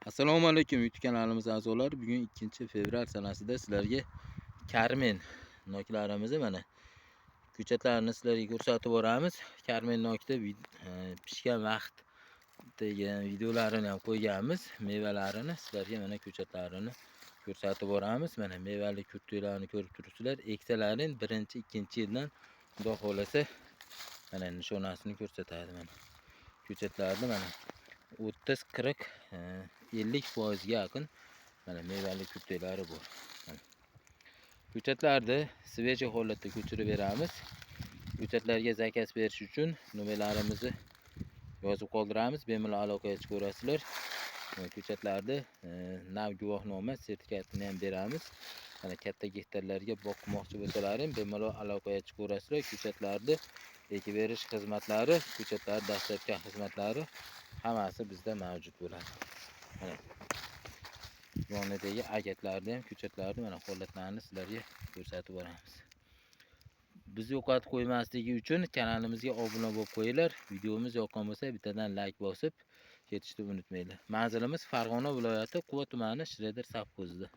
Assalomu alaykum YouTube kanalimiz a'zolari. Bugun 2-fevral sanasida sizlarga Karmen noklarimizni mana ko'chatlarini sizlarga ko'rsatib boramiz. Karmen nokda pishgan vaqt degan videolarini ham qo'yganmiz. Mevalarini sizlarga mana ko'chatlarini ko'rsatib boramiz. Mana mevali kurtlarni ko'rib turibsizlar. Eksalaring 1-2-yildan Xudo xolasa mana nishonasini ko'rsatadi mana. Ko'chatlarni mana 30-40 50% ga yaqin mana mevali kurtelari bor. Ko'chatlarni sveja holatda ko'chirib beramiz. Ko'chatlarga zakaz berish uchun nomerlarimizni yozib qoldiramiz. Bemalol aloqaga chiqib ko'rasizlar. Ko'chatlarni nav guvohnoma sertifikatini ham beramiz. Mana katta gektarlarga boqmoqchi bo'lsalaring bemalol aloqaga chiqib ko'rasizlar. Ko'chatlarni ekib berish xizmatlari, ko'chatlar dastlabki xizmatlari hammasi bizda mavjud bo'ladi. Mana yonidagi agatlarni ham ko'chatlarni mana holatlarini sizlarga ko'rsatib boramiz. Bizni yo'qotib qo'ymasligi uchun kanalimizga obuna bo'lib qo'yinglar. Videomiz yoqqan bo'lsa bittadan like bosib ketishni unutmanglar. Manzilimiz Farg'ona viloyati Quva tumani Shredder savxozida.